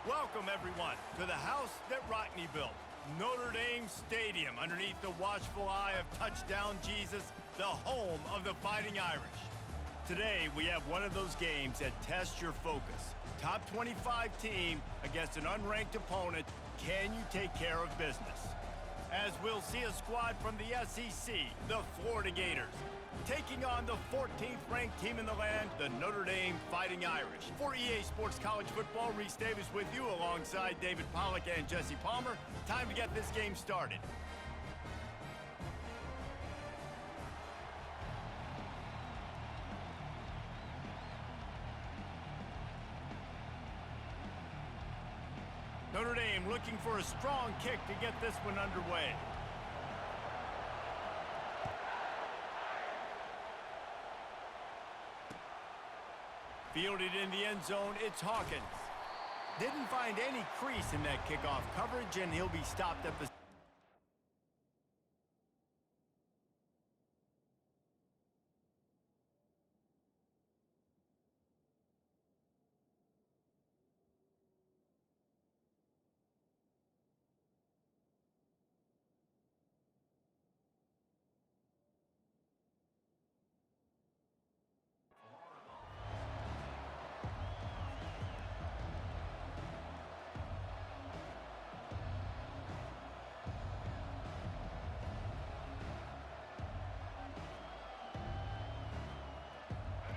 Welcome, everyone, to the house that Rockne built, Notre Dame Stadium, underneath the watchful eye of Touchdown Jesus, the home of the Fighting Irish. Today, we have one of those games that tests your focus. Top 25 team against an unranked opponent. Can you take care of business? As we'll see a squad from the SEC, the Florida Gators, taking on the 14th ranked team in the land, the Notre Dame Fighting Irish. For EA Sports College Football, Reese Davis with you alongside David Pollack and Jesse Palmer. Time to get this game started. Notre Dame looking for a strong kick to get this one underway. Fielded in the end zone, it's Hawkins. Didn't find any crease in that kickoff coverage, and he'll be stopped at the...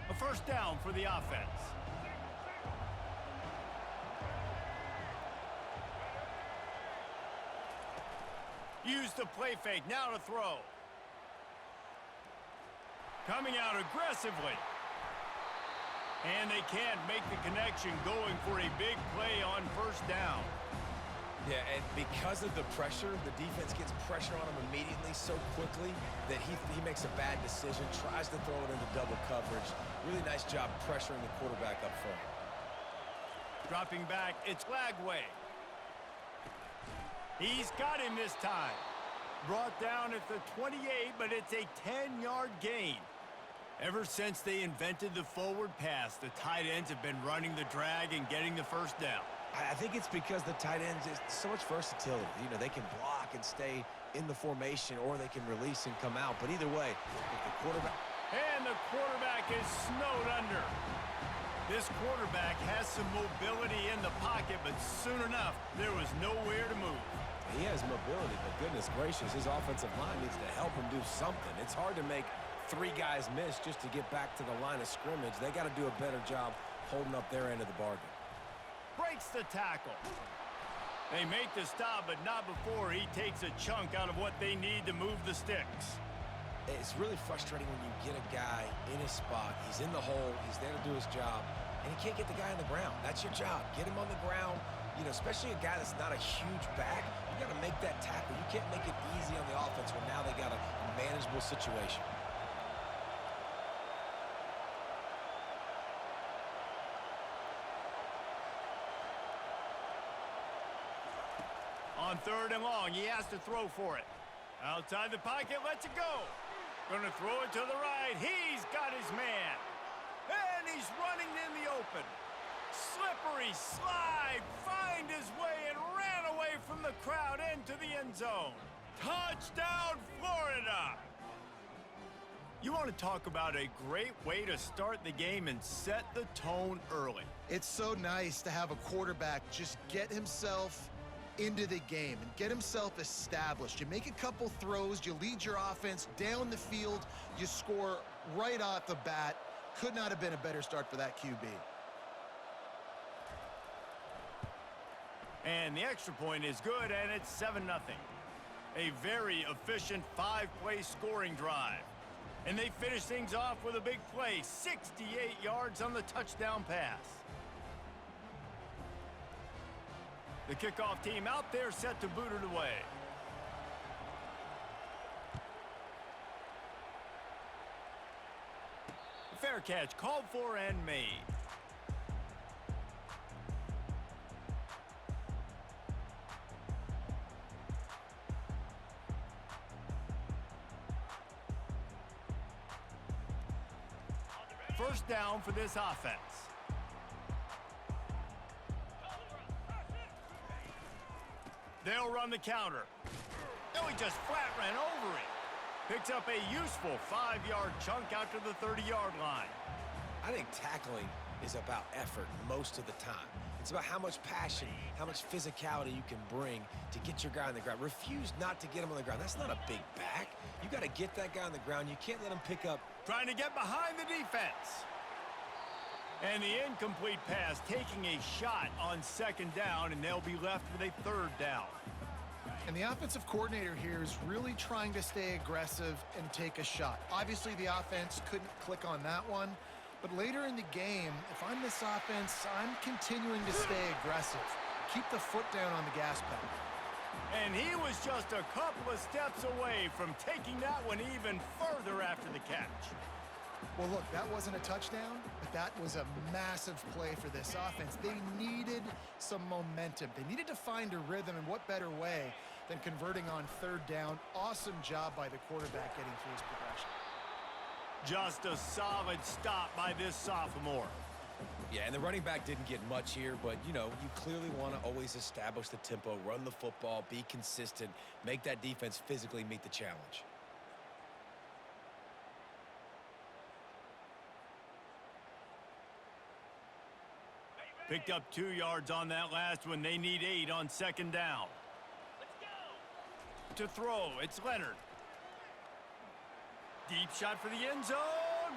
A first down for the offense. Use the play fake, now to throw. Coming out aggressively. And they can't make the connection, going for a big play on first down. Yeah, and because of the pressure, the defense gets pressure on him immediately so quickly that he makes a bad decision, tries to throw it into double coverage. Really nice job pressuring the quarterback up front. Dropping back, it's Lagway. He's got him this time. Brought down at the 28, but it's a 10-yard gain. Ever since they invented the forward pass, the tight ends have been running the drag and getting the first down. I think it's because the tight ends is so much versatility. You know, they can block and stay in the formation, or they can release and come out. But either way, if the quarterback... And the quarterback is snowed under. This quarterback has some mobility in the pocket, but soon enough, there was nowhere to move. He has mobility, but goodness gracious, his offensive line needs to help him do something. It's hard to make three guys miss just to get back to the line of scrimmage. They got to do a better job holding up their end of the bargain. Breaks the tackle. They make the stop, but not before he takes a chunk out of what they need to move the sticks. It's really frustrating when you get a guy in his spot. He's in the hole. He's there to do his job, and he can't get the guy on the ground. That's your job. Get him on the ground. You know, especially a guy that's not a huge back. You got to make that tackle. You can't make it easy on the offense when now they got a manageable situation. On third and long, he has to throw for it. Outside the pocket, lets it go. Gonna throw it to the right. He's got his man. And he's running in the open. Slippery slide, find his way and ran away from the crowd into the end zone. Touchdown, Florida! You want to talk about a great way to start the game and set the tone early. It's so nice to have a quarterback just get himself into the game and get himself established. You make a couple throws, you lead your offense down the field, you score right off the bat. Could not have been a better start for that QB. And the extra point is good, and it's 7-0. A very efficient 5-play scoring drive. And they finish things off with a big play, 68 yards on the touchdown pass. The kickoff team out there set to boot it away. Fair catch called for and made. First down for this offense. They'll run the counter. No, he just flat ran over it. Picks up a useful 5-yard chunk out to the 30-yard line. I think tackling is about effort most of the time. It's about how much passion, how much physicality you can bring to get your guy on the ground. Refuse not to get him on the ground. That's not a big back. You got to get that guy on the ground. You can't let him pick up. Trying to get behind the defense. And the incomplete pass taking a shot on second down, and they'll be left with a third down. And the offensive coordinator here is really trying to stay aggressive and take a shot. Obviously, the offense couldn't click on that one. But later in the game, if I'm this offense, I'm continuing to stay aggressive. Keep the foot down on the gas pedal. And he was just a couple of steps away from taking that one even further after the catch. Well, look, that wasn't a touchdown, but that was a massive play for this offense. They needed some momentum. They needed to find a rhythm, and what better way than converting on third down. Awesome job by the quarterback getting through his progression. Just a solid stop by this sophomore. Yeah, and the running back didn't get much here, but, you know, you clearly want to always establish the tempo, run the football, be consistent, make that defense physically meet the challenge. Picked up 2 yards on that last one. They need 8 on second down. Let's go. To throw, it's Leonard. Deep shot for the end zone.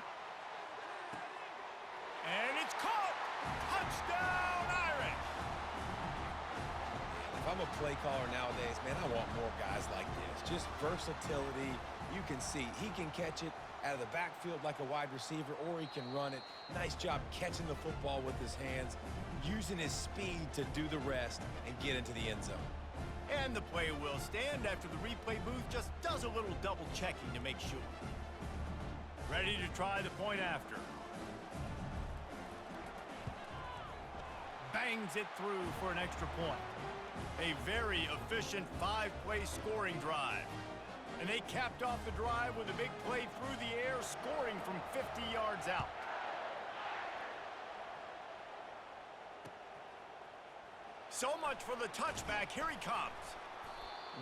And it's caught. Touchdown, Irish. If I'm a play caller nowadays, man, I want more guys like this. Just versatility. You can see he can catch it out of the backfield like a wide receiver, or he can run it. Nice job catching the football with his hands, using his speed to do the rest and get into the end zone. And the play will stand after the replay booth just does a little double checking to make sure. Ready to try the point after. Bangs it through for an extra point. A very efficient 5-play scoring drive. And they capped off the drive with a big play through the air, scoring from 50 yards out. So much for the touchback. Here he comes.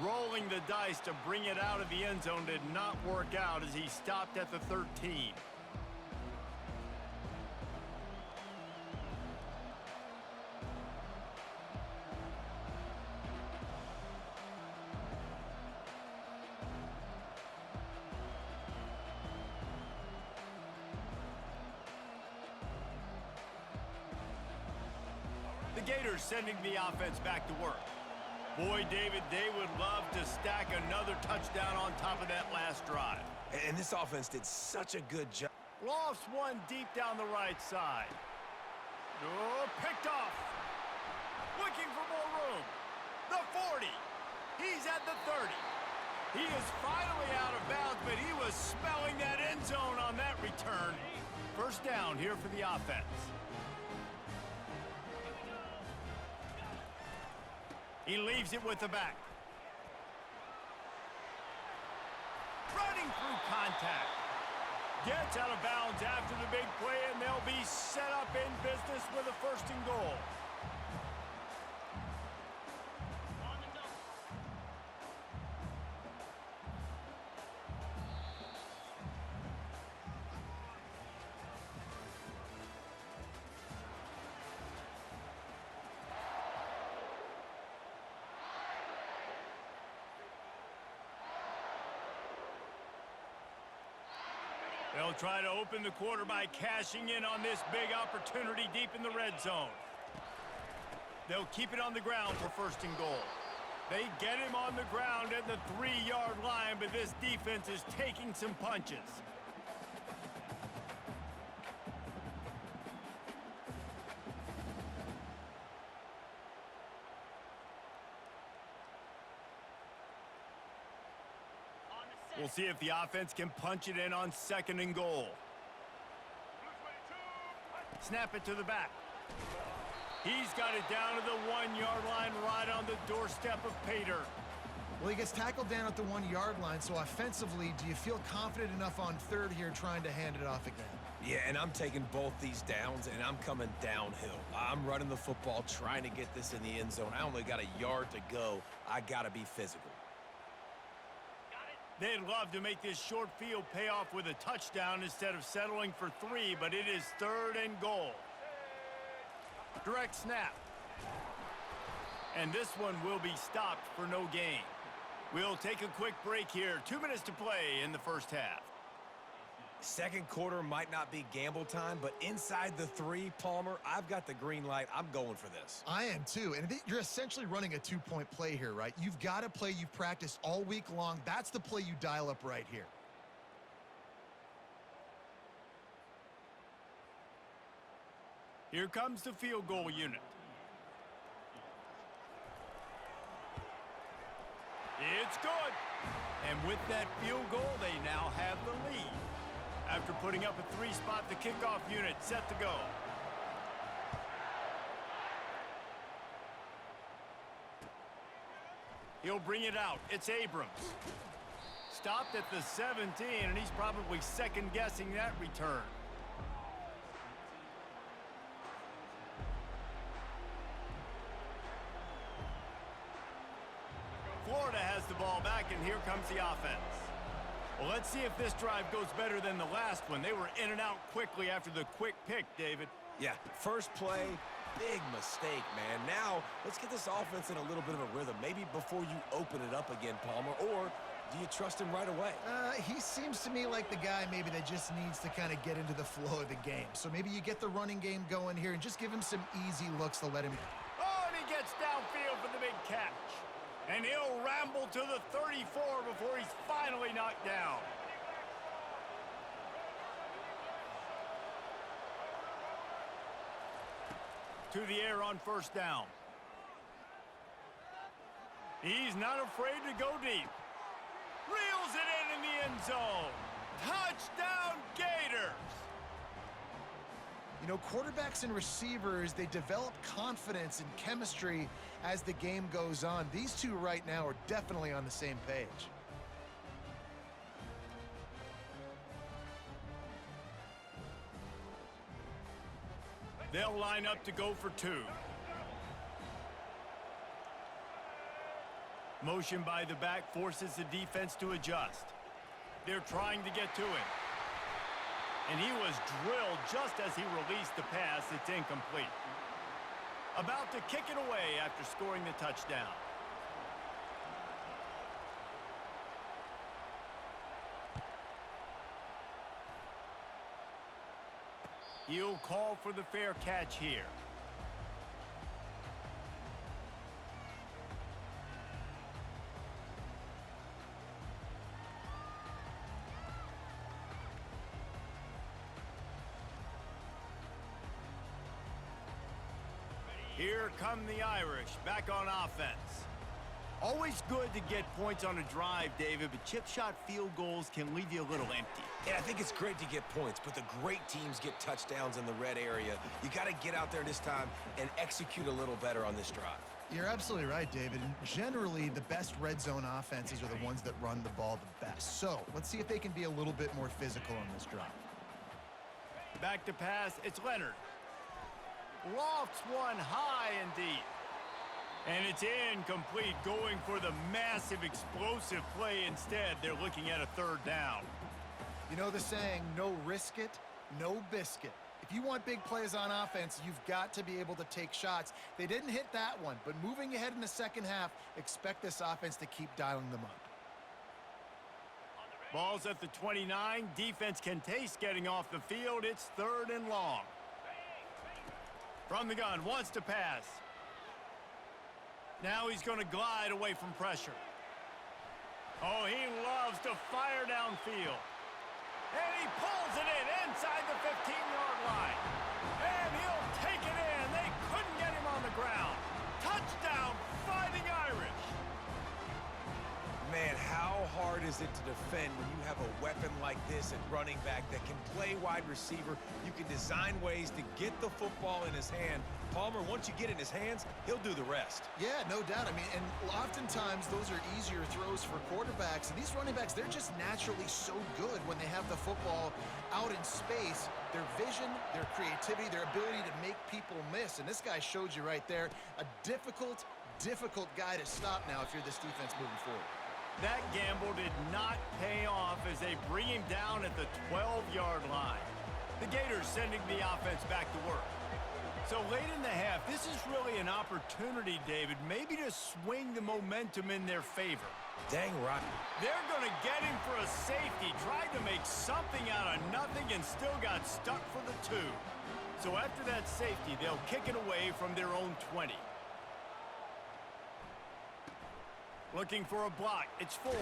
Rolling the dice to bring it out of the end zone did not work out as he stopped at the 13. The Gators sending the offense back to work. Boy, David, they would love to stack another touchdown on top of that last drive. And this offense did such a good job. Lofts one deep down the right side. Oh, picked off. Looking for more room. The 40. He's at the 30. He is finally out of bounds, but he was smelling that end zone on that return. First down here for the offense. He leaves it with the back. Running through contact. Gets out of bounds after the big play, and they'll be set up in business with a 1st and goal. They'll try to open the quarter by cashing in on this big opportunity deep in the red zone. They'll keep it on the ground for 1st and goal. They get him on the ground at the 3-yard line, but this defense is taking some punches. We'll see if the offense can punch it in on 2nd and goal. Snap it to the back. He's got it down to the 1-yard line right on the doorstep of Pater. Well, he gets tackled down at the 1-yard line, so offensively, do you feel confident enough on 3rd here trying to hand it off again? Yeah, and I'm taking both these downs, and I'm coming downhill. I'm running the football, trying to get this in the end zone. I only got a yard to go. I got to be physical. They'd love to make this short field pay off with a touchdown instead of settling for 3, but it is 3rd and goal. Direct snap. And this one will be stopped for no gain. We'll take a quick break here. 2 minutes to play in the first half. Second quarter might not be gamble time, but inside the 3, Palmer, I've got the green light. I'm going for this. I am too, and you're essentially running a 2-point play here, right? You've got a play you've practiced all week long. That's the play you dial up right here. Here comes the field goal unit. It's good. And with that field goal, they now have the lead. After putting up a 3-spot, the kickoff unit set to go. He'll bring it out. It's Abrams. Stopped at the 17, and he's probably second-guessing that return. Florida has the ball back, and here comes the offense. Well, let's see if this drive goes better than the last one. They were in and out quickly after the quick pick, David. Yeah, first play, big mistake, man. Now, let's get this offense in a little bit of a rhythm. Maybe before you open it up again, Palmer, or do you trust him right away? He seems to me like the guy maybe that just needs to kind of get into the flow of the game. So maybe you get the running game going here and just give him some easy looks to let him. Oh, and he gets downfield for the big catch. And he'll ramble to the 34 before he's finally knocked down. To the air on first down. He's not afraid to go deep. Reels it in the end zone. Touchdown, Gators! You know, quarterbacks and receivers, they develop confidence and chemistry as the game goes on. These two right now are definitely on the same page. They'll line up to go for 2. Motion by the back forces the defense to adjust. They're trying to get to him. And he was drilled just as he released the pass. It's incomplete. About to kick it away after scoring the touchdown. He'll call for the fair catch here. Here come the Irish, back on offense. Always good to get points on a drive, David, but chip shot field goals can leave you a little empty. Yeah, I think it's great to get points, but the great teams get touchdowns in the red area. You got to get out there this time and execute a little better on this drive. You're absolutely right, David. And generally, the best red zone offenses are the ones that run the ball the best. So let's see if they can be a little bit more physical on this drive. Back to pass, it's Leonard. Lofts one high and deep. And it's incomplete, going for the massive explosive play instead. They're looking at a 3rd down. You know the saying, no risk it, no biscuit. If you want big plays on offense, you've got to be able to take shots. They didn't hit that one, but moving ahead in the second half, expect this offense to keep dialing them up. Ball's at the 29. Defense can taste getting off the field. It's 3rd and long. From the gun, wants to pass. Now he's going to glide away from pressure. Oh, he loves to fire downfield. And he pulls it in inside the 15-yard line. And he'll take it in. They couldn't get him on the ground. Touchdown, Fighting Irish. Man, how hard is it to defend when you have a weapon like this at running back that can play wide receiver? You can design ways to get the football in his hand Palmer, once you get in his hands, he'll do the rest. Yeah, no doubt. I mean, and oftentimes those are easier throws for quarterbacks. And these running backs, they're just naturally so good when they have the football out in space. Their vision, their creativity, their ability to make people miss. And this guy showed you right there, a difficult guy to stop now if you're this defense moving forward. That gamble did not pay off as they bring him down at the 12-yard line. The Gators sending the offense back to work. So late in the half, this is really an opportunity, David, maybe to swing the momentum in their favor. Dang right. They're going to get him for a safety, tried to make something out of nothing and still got stuck for the 2. So after that safety, they'll kick it away from their own 20. Looking for a block. It's Ford.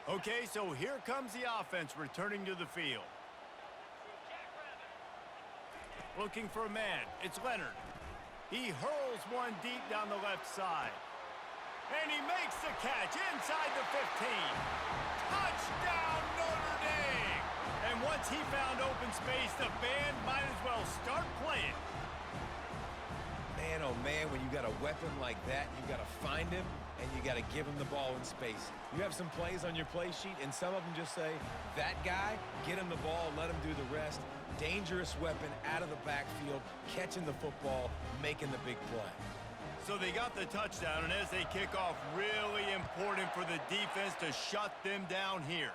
Okay, so here comes the offense returning to the field. Looking for a man. It's Leonard. He hurls one deep down the left side. And he makes the catch inside the 15. Touchdown, Notre Dame! And once he found open space, the band might as well start playing. Man, oh man, when you got a weapon like that, you got to find him, and you got to give him the ball in space. You have some plays on your play sheet, and some of them just say, that guy, get him the ball, let him do the rest. Dangerous weapon out of the backfield, catching the football, making the big play. So they got the touchdown, and as they kick off, really important for the defense to shut them down here.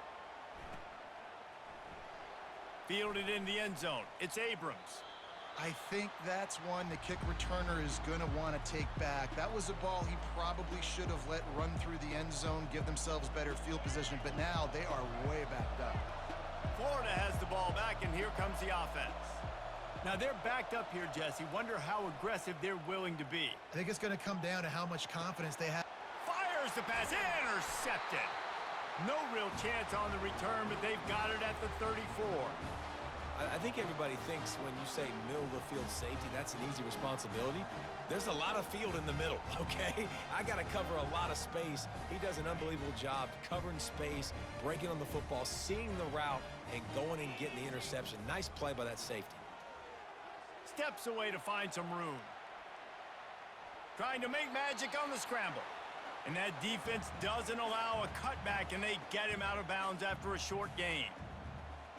Fielded in the end zone. It's Abrams. I think that's one the kick returner is going to want to take back. That was a ball he probably should have let run through the end zone, give themselves better field position, but now they are way backed up. Florida has the ball back, and here comes the offense. Now they're backed up here, Jesse. Wonder how aggressive they're willing to be. I think it's going to come down to how much confidence they have. Fires the pass, intercepted. No real chance on the return, but they've got it at the 34. I think everybody thinks when you say middle of the field safety, that's an easy responsibility. There's a lot of field in the middle, okay? I got to cover a lot of space. He does an unbelievable job covering space, breaking on the football, seeing the route, and going and getting the interception. Nice play by that safety. Steps away to find some room. Trying to make magic on the scramble. And that defense doesn't allow a cutback, and they get him out of bounds after a short gain.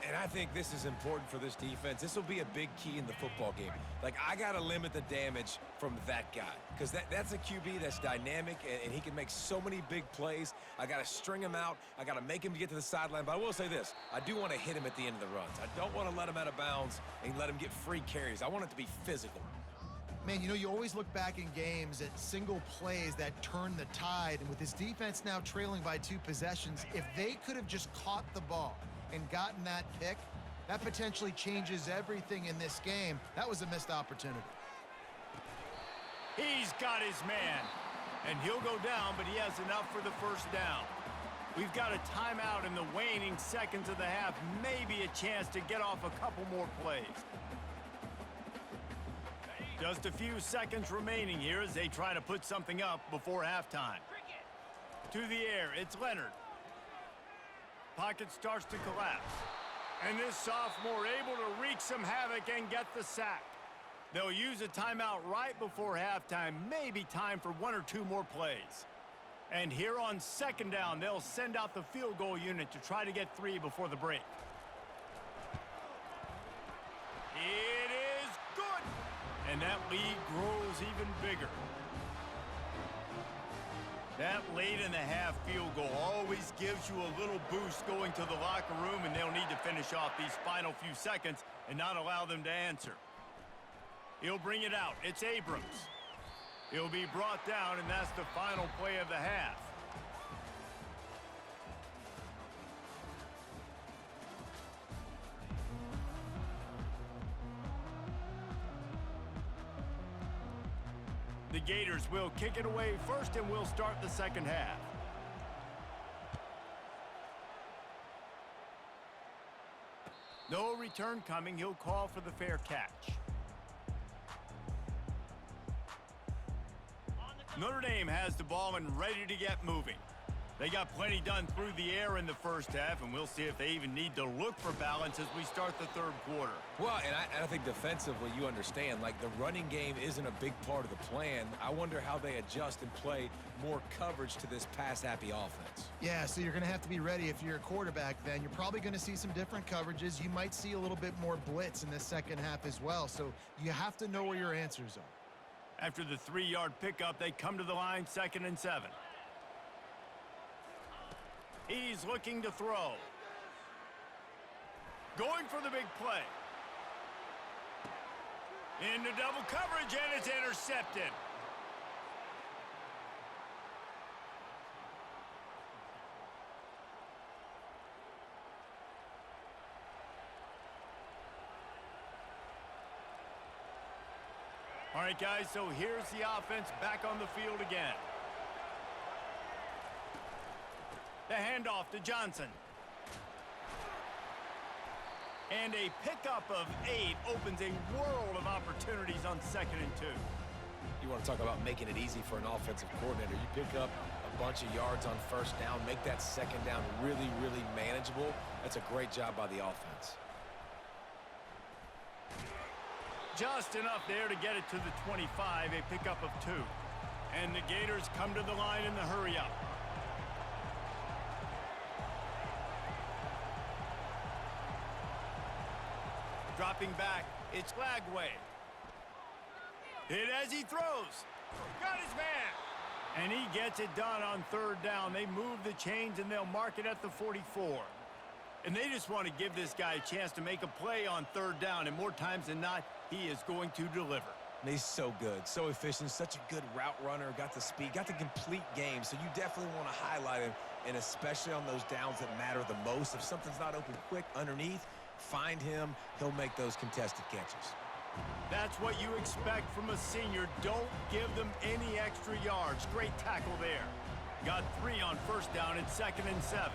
And I think this is important for this defense. This will be a big key in the football game. Like, I got to limit the damage from that guy because that's a QB that's dynamic, and he can make so many big plays. I got to string him out. I got to make him get to the sideline. But I will say this. I do want to hit him at the end of the runs. I don't want to let him out of bounds and let him get free carries. I want it to be physical. Man, you know, you always look back in games at single plays that turn the tide. And with this defense now trailing by 2 possessions, if they could have just caught the ball and gotten that pick, that potentially changes everything in this game. That was a missed opportunity. He's got his man, and he'll go down, but he has enough for the first down. We've got a timeout in the waning seconds of the half, maybe a chance to get off a couple more plays. Just a few seconds remaining here as they try to put something up before halftime. To the air, it's Leonard. Pocket starts to collapse. And this sophomore able to wreak some havoc and get the sack. They'll use a timeout right before halftime, maybe time for 1 or 2 more plays. And here on second down, they'll send out the field goal unit to try to get 3 before the break. It is good! And that lead grows even bigger. That late in the half field goal always gives you a little boost going to the locker room, and they'll need to finish off these final few seconds and not allow them to answer. He'll bring it out. It's Abrams. He'll be brought down, and that's the final play of the half. The Gators will kick it away first, and we'll start the second half. No return coming. He'll call for the fair catch. Notre Dame has the ball and ready to get moving. They got plenty done through the air in the first half, and we'll see if they even need to look for balance as we start the third quarter. Well, and I think defensively, you understand, like the running game isn't a big part of the plan. I wonder how they adjust and play more coverage to this pass-happy offense. Yeah, so you're going to have to be ready if you're a quarterback then. You're probably going to see some different coverages. You might see a little bit more blitz in the second half as well, so you have to know where your answers are. After the 3-yard pickup, they come to the line, 2nd and 7. He's looking to throw. Going for the big play. Into double coverage, and it's intercepted. All right, guys, so here's the offense back on the field again. The handoff to Johnson. And a pickup of 8 opens a world of opportunities on 2nd and 2. You want to talk about making it easy for an offensive coordinator. You pick up a bunch of yards on first down, make that second down really, really manageable. That's a great job by the offense. Just enough there to get it to the 25, a pickup of 2. And the Gators come to the line in the hurry-up. Dropping back, it's Lagway. Hit as he throws. Got his man. And he gets it done on 3rd down. They move the chains, and they'll mark it at the 44. And they just want to give this guy a chance to make a play on 3rd down, and more times than not, he is going to deliver. And he's so good, so efficient, such a good route runner, got the speed, got the complete game, so you definitely want to highlight him, and especially on those downs that matter the most. If something's not open quick underneath, find him, he'll make those contested catches. That's what you expect from a senior. Don't give them any extra yards. Great tackle there. Got 3 on 1st down and 2nd and 7.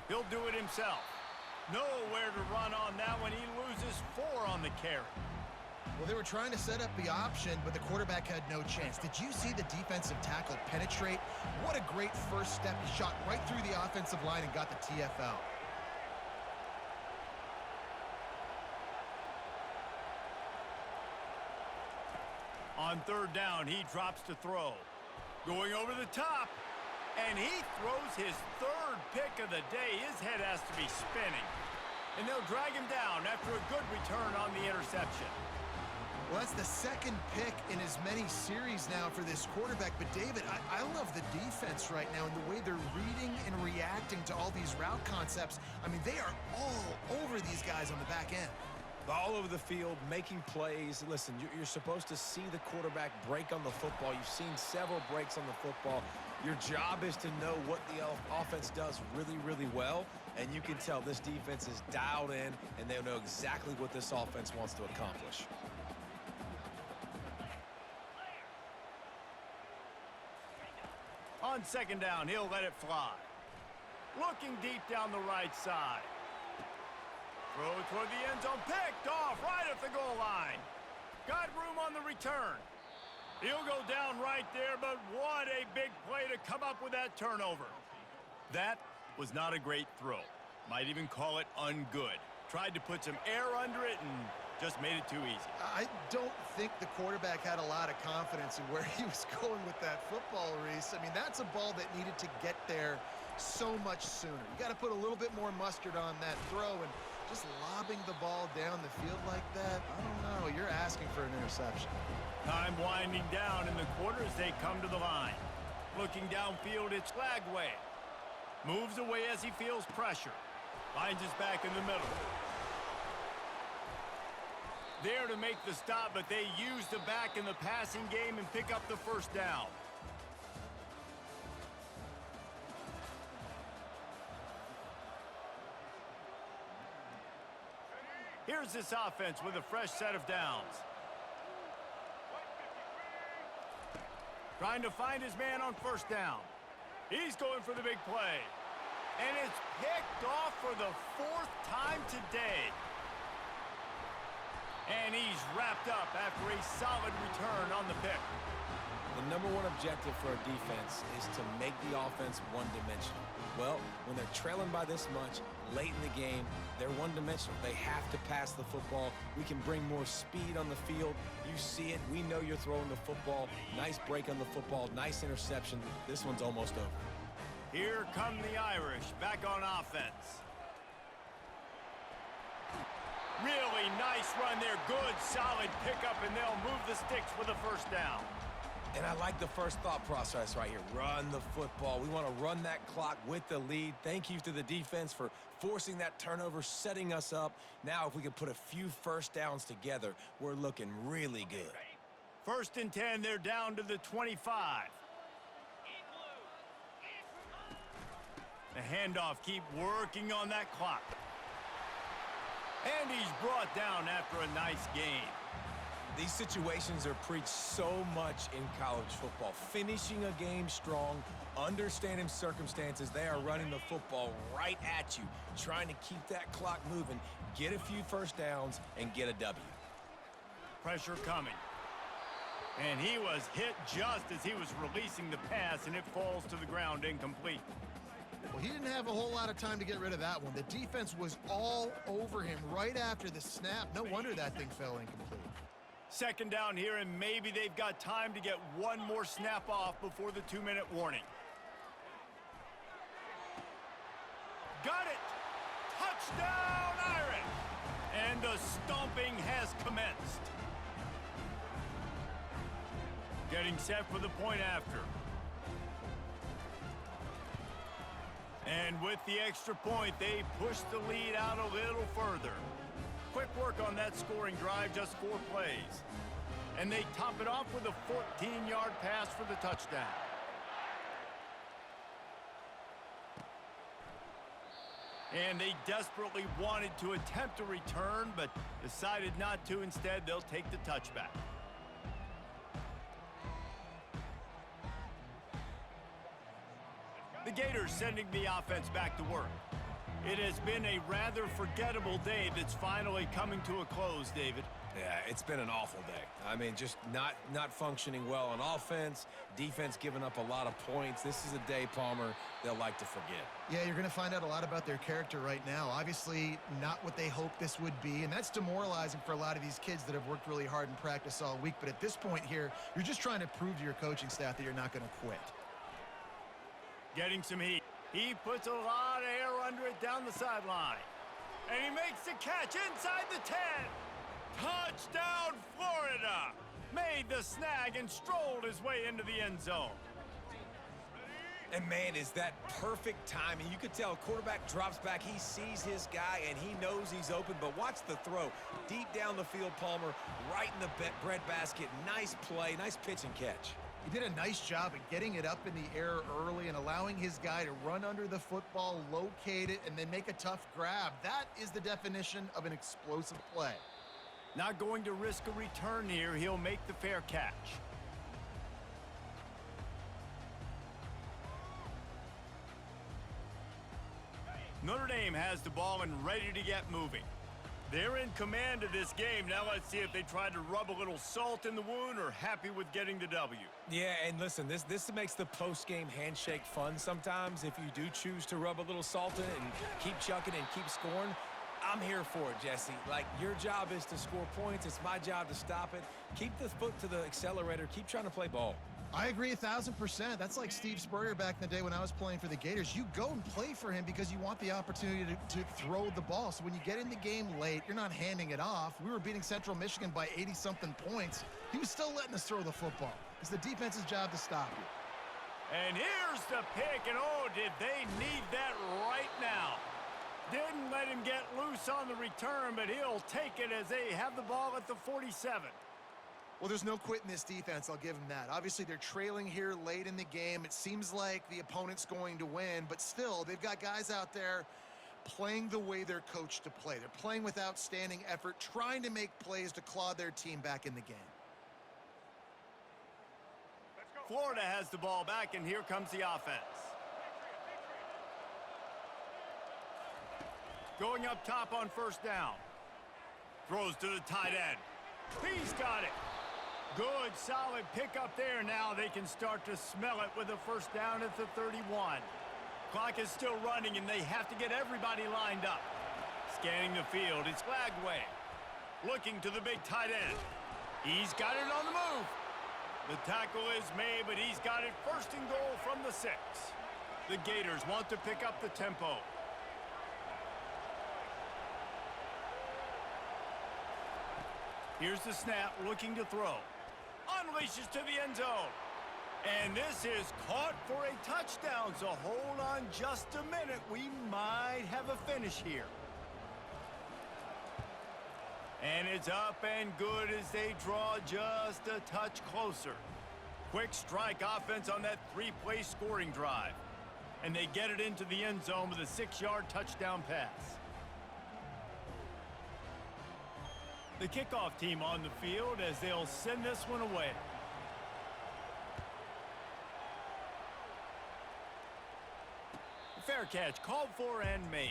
He'll do it himself. Nowhere to run on that one. He loses 4 on the carry. Well, they were trying to set up the option, but the quarterback had no chance. Did you see the defensive tackle penetrate? What a great first step. He shot right through the offensive line and got the TFL. On 3rd down, he drops to throw. Going over the top, and he throws his 3rd pick of the day. His head has to be spinning. And they'll drag him down after a good return on the interception. Well, that's the 2nd pick in as many series now for this quarterback. But, David, I love the defense right now and the way they're reading and reacting to all these route concepts. I mean, they are all over these guys on the back end. All over the field, making plays. Listen, you're supposed to see the quarterback break on the football. You've seen several breaks on the football. Your job is to know what the offense does really, really well. And you can tell this defense is dialed in, and they know exactly what this offense wants to accomplish. On 2nd down, he'll let it fly. Looking deep down the right side. Throw toward the end zone, picked off right at the goal line. Got room on the return. He'll go down right there, but what a big play to come up with that turnover. That was not a great throw. Might even call it ungood. Tried to put some air under it and just made it too easy. I don't think the quarterback had a lot of confidence in where he was going with that football, Reese. I mean, that's a ball that needed to get there so much sooner. You got to put a little bit more mustard on that throw, and just lobbing the ball down the field like that, I don't know. You're asking for an interception. Time winding down in the quarter as they come to the line. Looking downfield, it's Lagway. Moves away as he feels pressure. Finds his back in the middle. There to make the stop, but they use the back in the passing game and pick up the 1st down. Here's this offense with a fresh set of downs. Trying to find his man on 1st down. He's going for the big play. And it's picked off for the 4th time today. And he's wrapped up after a solid return on the pick. The number one objective for a defense is to make the offense one-dimensional. Well, when they're trailing by this much late in the game, they're one-dimensional. They have to pass the football. We can bring more speed on the field. You see it. We know you're throwing the football. Nice break on the football. Nice interception. This one's almost over. Here come the Irish back on offense. Really nice run there. Good, solid pickup, and they'll move the sticks for the first down. And I like the first thought process right here. Run the football. We want to run that clock with the lead. Thank you to the defense for forcing that turnover, setting us up. Now, if we can put a few first downs together, we're looking really good. 1st and 10, they're down to the 25. The handoff, keep working on that clock. And he's brought down after a nice gain. These situations are preached so much in college football. Finishing a game strong, understanding circumstances. They are running the football right at you, trying to keep that clock moving, get a few first downs, and get a W. Pressure coming. And he was hit just as he was releasing the pass, and it falls to the ground incomplete. Well, he didn't have a whole lot of time to get rid of that one. The defense was all over him right after the snap. No wonder that thing fell incomplete. 2nd down here, and maybe they've got time to get one more snap off before the 2-minute warning. Got it! Touchdown, Irish! And the stomping has commenced. Getting set for the point after. And with the extra point, they push the lead out a little further. Quick work on that scoring drive, just 4 plays. And they top it off with a 14-yard pass for the touchdown. And they desperately wanted to attempt a return, but decided not to. Instead, they'll take the touchback. The Gators sending the offense back to work. It has been a rather forgettable day that's finally coming to a close, David. Yeah, it's been an awful day. I mean, just not functioning well on offense, defense giving up a lot of points. This is a day, Palmer, they'll like to forget. Yeah, you're going to find out a lot about their character right now. Obviously, not what they hoped this would be, and that's demoralizing for a lot of these kids that have worked really hard in practice all week. But at this point here, you're just trying to prove to your coaching staff that you're not going to quit. Getting some heat. He puts a lot of air under it down the sideline. And he makes the catch inside the 10. Touchdown, Florida! Made the snag and strolled his way into the end zone. And, man, is that perfect timing. You could tell quarterback drops back. He sees his guy, and he knows he's open. But watch the throw. Deep down the field, Palmer, right in the bread basket. Nice play, nice pitch and catch. He did a nice job at getting it up in the air early and allowing his guy to run under the football, locate it, and then make a tough grab. That is the definition of an explosive play. Not going to risk a return here. He'll make the fair catch. Notre Dame has the ball and ready to get moving. They're in command of this game. Now let's see if they try to rub a little salt in the wound or happy with getting the W. Yeah, and listen, this makes the post-game handshake fun sometimes. If you do choose to rub a little salt in it and keep chucking and keep scoring, I'm here for it, Jesse. Like, your job is to score points. It's my job to stop it. Keep the foot to the accelerator. Keep trying to play ball. I agree 1,000%. That's like Steve Spurrier back in the day when I was playing for the Gators. You go and play for him because you want the opportunity to throw the ball. So when you get in the game late, you're not handing it off. We were beating Central Michigan by 80-something points. He was still letting us throw the football. It's the defense's job to stop you. And here's the pick, and oh, did they need that right now. Didn't let him get loose on the return, but he'll take it as they have the ball at the 47. Well, there's no quitting this defense. I'll give them that. Obviously, they're trailing here late in the game. It seems like the opponent's going to win, but still, they've got guys out there playing the way they're coached to play. They're playing with outstanding effort, trying to make plays to claw their team back in the game. Florida has the ball back, and here comes the offense. Going up top on first down. Throws to the tight end. He's got it. Good, solid pickup there. Now they can start to smell it with a first down at the 31. Clock is still running, and they have to get everybody lined up. Scanning the field, it's Lagway. Looking to the big tight end. He's got it on the move. The tackle is made, but he's got it first and goal from the 6. The Gators want to pick up the tempo. Here's the snap, looking to throw. Unleashes to the end zone. And this is caught for a touchdown, so hold on just a minute. We might have a finish here. And it's up and good as they draw just a touch closer. Quick strike offense on that 3-play scoring drive. And they get it into the end zone with a 6-yard touchdown pass. The kickoff team on the field as they'll send this one away. Fair catch called for and made.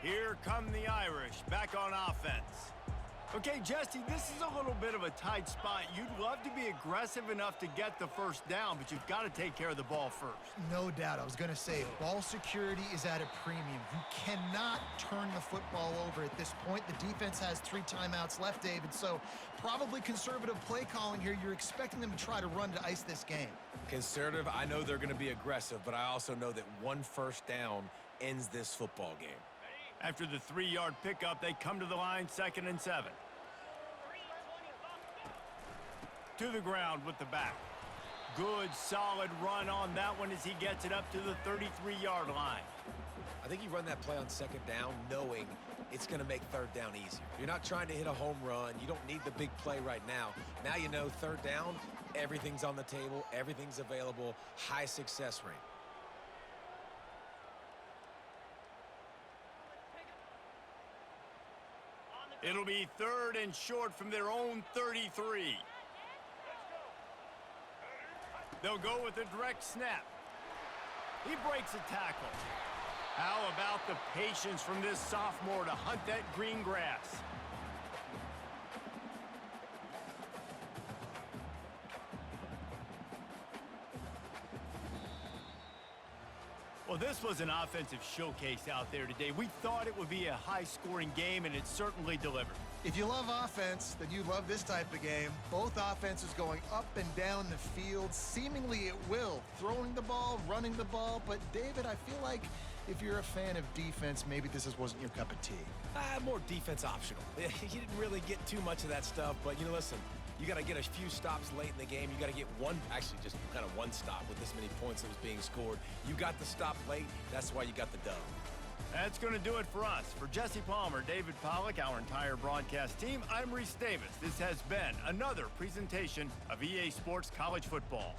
Here come the Irish back on offense. Okay, Jesse, this is a little bit of a tight spot. You'd love to be aggressive enough to get the first down, but you've got to take care of the ball first. No doubt. I was going to say, ball security is at a premium. You cannot turn the football over at this point. The defense has 3 timeouts left, David, so probably conservative play calling here. You're expecting them to try to run to ice this game. Conservative, I know they're going to be aggressive, but I also know that one first down ends this football game. After the 3-yard pickup, they come to the line, 2nd and 7. To the ground with the back. Good, solid run on that one as he gets it up to the 33-yard line. I think you run that play on 2nd down knowing it's going to make 3rd down easier. You're not trying to hit a home run. You don't need the big play right now. Now you know 3rd down, everything's on the table, everything's available, high success rate. It'll be 3rd and short from their own 33. They'll go with a direct snap. He breaks a tackle. How about the patience from this sophomore to hunt that green grass? Well, this was an offensive showcase out there today. We thought it would be a high-scoring game, and it certainly delivered. If you love offense, then you love this type of game. Both offenses going up and down the field, seemingly at will. Throwing the ball, running the ball. But, David, I feel like if you're a fan of defense, maybe this wasn't your cup of tea. More defense optional. You didn't really get too much of that stuff, but, listen, you got to get a few stops late in the game. You got to get just kind of one stop with this many points that was being scored. You got the stop late. That's why you got the dub. That's going to do it for us. For Jesse Palmer, David Pollack, our entire broadcast team, I'm Reese Davis. This has been another presentation of EA Sports College Football.